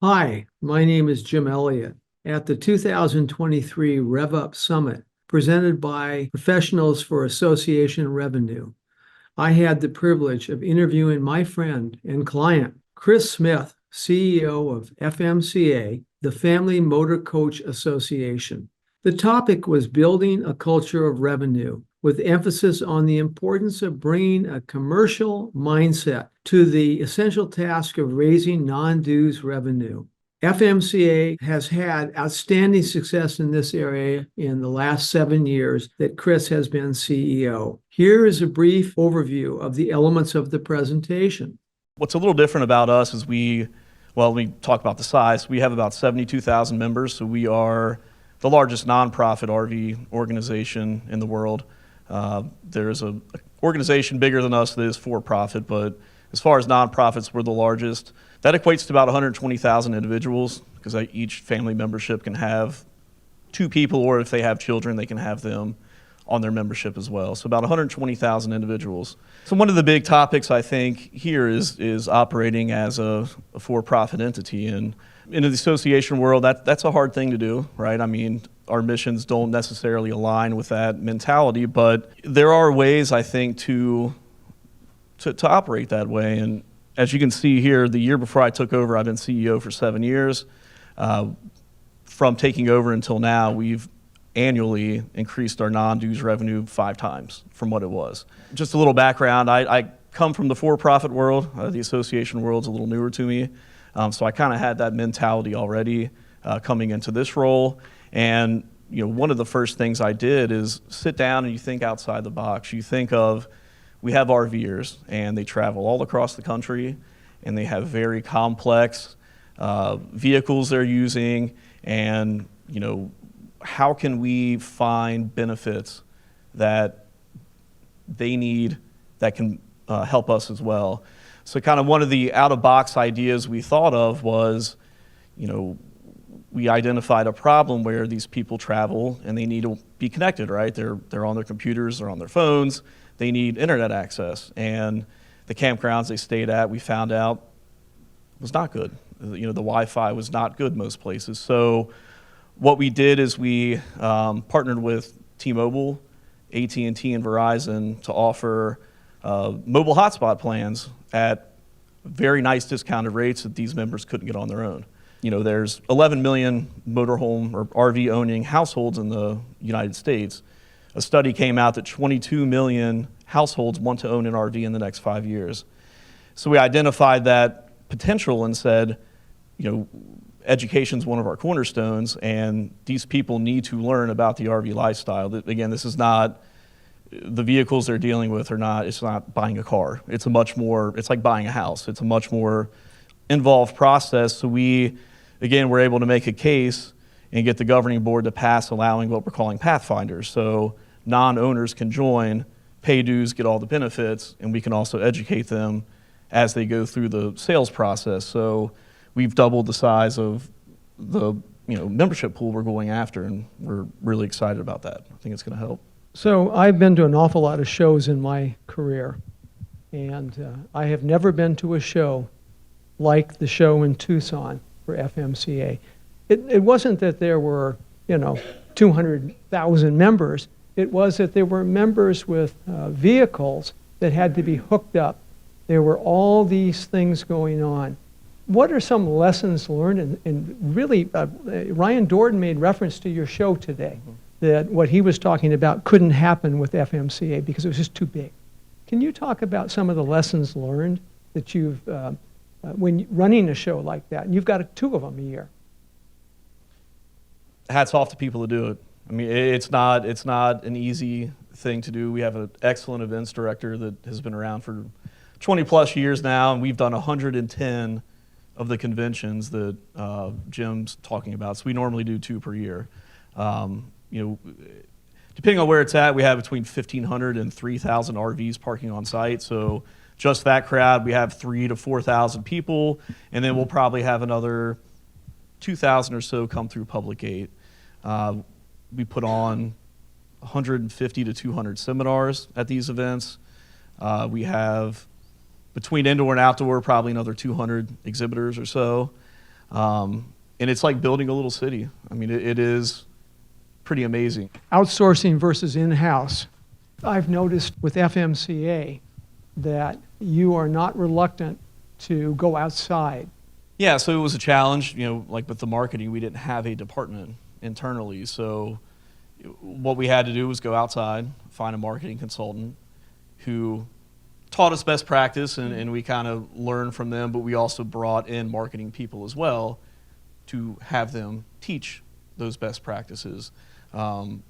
Hi, my name is Jim Elliott. At the 2023 RevUP Summit, presented by Professionals for Association Revenue, I had the privilege of interviewing my friend and client, Chris Smith, CEO of FMCA, the Family Motor Coach Association. The topic was building a culture of revenue, with emphasis on the importance of bringing a commercial mindset to the essential task of raising non-dues revenue. FMCA has had outstanding success in this area in the last 7 years that Chris has been CEO. Here is a brief overview of the elements of the presentation. What's a little different about us is let me talk about the size. We have about 72,000 members, so we are the largest nonprofit RV organization in the world. There's an organization bigger than us that is for-profit, but as far as nonprofits, we're the largest. That equates to about 120,000 individuals, because each family membership can have 2 people, or if they have children, they can have them on their membership as well. So about 120,000 individuals. So one of the big topics I think here is operating as a for-profit entity. And in the association world, that's a hard thing to do, right? I mean, our missions don't necessarily align with that mentality, but there are ways, I think, to operate that way. And as you can see here, the year before I took over, I've been CEO for 7 years. From taking over until now, we've annually increased our non-dues revenue 5 times from what it was. Just a little background, I come from the for-profit world. The association world's a little newer to me. So I kind of had that mentality already coming into this role. And one of the first things I did is sit down and you think outside the box. You think of, we have RVers and they travel all across the country and they have very complex vehicles they're using, and how can we find benefits that they need that can help us as well? So kind of one of the out-of-box ideas we thought of was, we identified a problem where these people travel and they need to be connected, right? They're on their computers, they're on their phones, they need internet access. And the campgrounds they stayed at, we found out, was not good. The Wi-Fi was not good most places. So what we did is we partnered with T-Mobile, AT&T, and Verizon to offer mobile hotspot plans at very nice discounted rates that these members couldn't get on their own. There's 11 million motorhome or RV owning households in the United States. A study came out that 22 million households want to own an RV in the next 5 years. So we identified that potential and said, education is one of our cornerstones, and these people need to learn about the RV lifestyle. Again, this is not, the vehicles they're dealing with it's not buying a car. It's like buying a house. It's a much more involved process. So we, again, were able to make a case and get the governing board to pass allowing what we're calling pathfinders. So non-owners can join, pay dues, get all the benefits, and we can also educate them as they go through the sales process. So we've doubled the size of the membership pool we're going after, and we're really excited about that. I think it's going to help. So I've been to an awful lot of shows in my career, and I have never been to a show like the show in Tucson for FMCA. It wasn't that there were 200,000 members. It was that there were members with vehicles that had to be hooked up. There were all these things going on. What are some lessons learned? And really, Ryan Dorton made reference to your show today, that what he was talking about couldn't happen with FMCA because it was just too big. Can you talk about some of the lessons learned that you've, when running a show like that, and you've got 2 of them a year? Hats off to people who do it. I mean, it's not an easy thing to do. We have an excellent events director that has been around for 20 plus years now, and we've done 110 of the conventions that Jim's talking about. So we normally do 2 per year. Depending on where it's at, we have between 1,500 and 3,000 RVs parking on site. So just that crowd, we have 3,000 to 4,000 people, and then we'll probably have another 2,000 or so come through public gate. We put on 150 to 200 seminars at these events. We have, between indoor and outdoor, probably another 200 exhibitors or so. And it's like building a little city. I mean, it is pretty amazing. Outsourcing versus in-house. I've noticed with FMCA that you are not reluctant to go outside. Yeah, so it was a challenge, like with the marketing, we didn't have a department internally. So what we had to do was go outside, find a marketing consultant who taught us best practice, and we kind of learned from them, but we also brought in marketing people as well to have them teach those best practices. I'm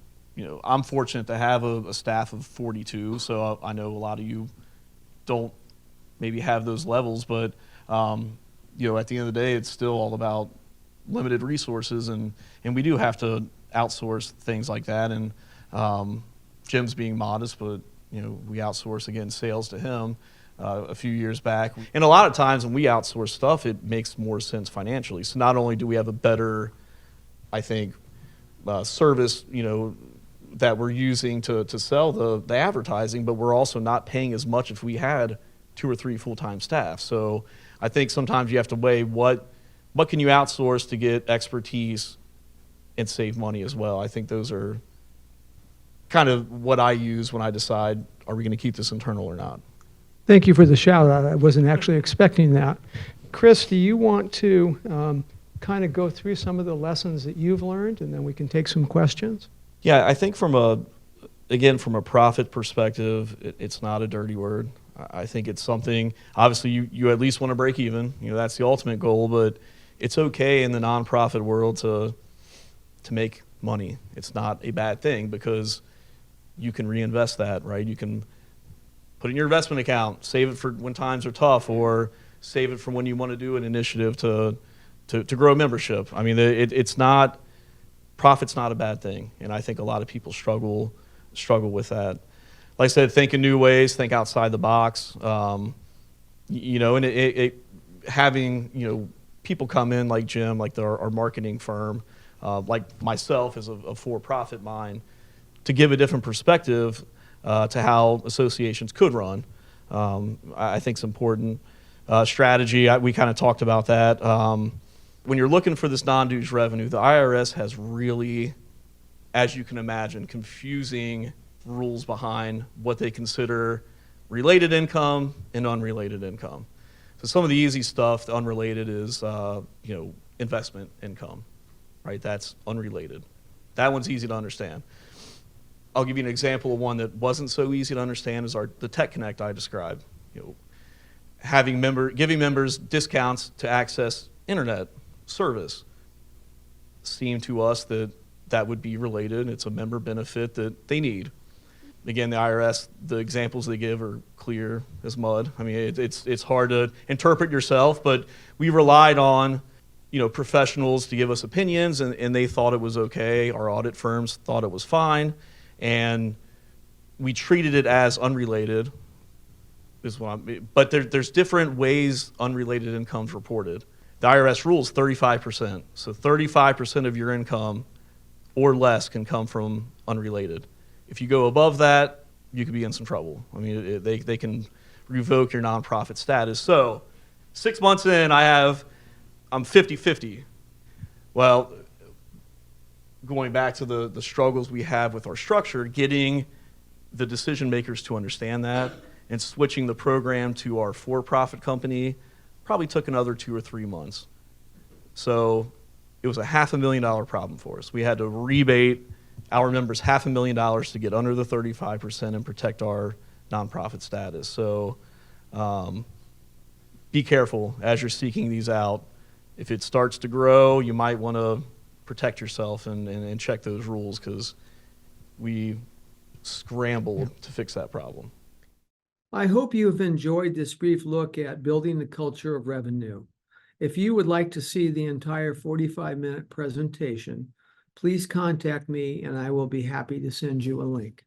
fortunate to have a staff of 42, so I know a lot of you don't maybe have those levels, but at the end of the day, it's still all about limited resources, and we do have to outsource things like that. And Jim's being modest, but we outsource again sales to him a few years back. And a lot of times when we outsource stuff, it makes more sense financially. So not only do we have a better, I think, service, that we're using to sell the advertising, but we're also not paying as much if we had 2 or 3 full-time staff. So I think sometimes you have to weigh what can you outsource to get expertise and save money as well. I think those are kind of what I use when I decide, are we going to keep this internal or not? Thank you for the shout out. I wasn't actually expecting that. Chris, do you want to kind of go through some of the lessons that you've learned, and then we can take some questions? Yeah, I think from a profit perspective, it's not a dirty word. I think it's something, obviously you at least want to break even. That's the ultimate goal, but it's okay in the nonprofit world to make money. It's not a bad thing because you can reinvest that, right? You can put it in your investment account, save it for when times are tough, or save it for when you want to do an initiative to grow membership. I mean, profit's not a bad thing, and I think a lot of people struggle with that. Like I said, think in new ways, think outside the box. And having people come in like Jim, like our marketing firm, like myself as a for-profit mind, to give a different perspective to how associations could run, I think is important. Strategy, we kind of talked about that. When you're looking for this non-dues revenue, the IRS has really, as you can imagine, confusing rules behind what they consider related income and unrelated income. So some of the easy stuff, the unrelated, is investment income, right? That's unrelated. That one's easy to understand. I'll give you an example of one that wasn't so easy to understand is the Tech Connect I described. Giving members discounts to access internet service. Seemed to us that would be related. It's a member benefit that they need. Again, the IRS, the examples they give are clear as mud. I mean, it's hard to interpret yourself, but we relied on professionals to give us opinions, and they thought it was okay. Our audit firms thought it was fine, and we treated it as unrelated. But there's different ways unrelated income's reported. The IRS rules 35%. So 35% of your income or less can come from unrelated. If you go above that, you could be in some trouble. I mean, they can revoke your nonprofit status. So 6 months in, I'm 50-50. Well, going back to the struggles we have with our structure, getting the decision makers to understand that and switching the program to our for-profit company probably took another 2 or 3 months. So it was a $500,000 problem for us. We had to rebate our members $500,000 to get under the 35% and protect our nonprofit status. So be careful as you're seeking these out. If it starts to grow, you might want to protect yourself and check those rules, because we scrambled to fix that problem. I hope you have enjoyed this brief look at building the culture of revenue. If you would like to see the entire 45-minute presentation, please contact me and I will be happy to send you a link.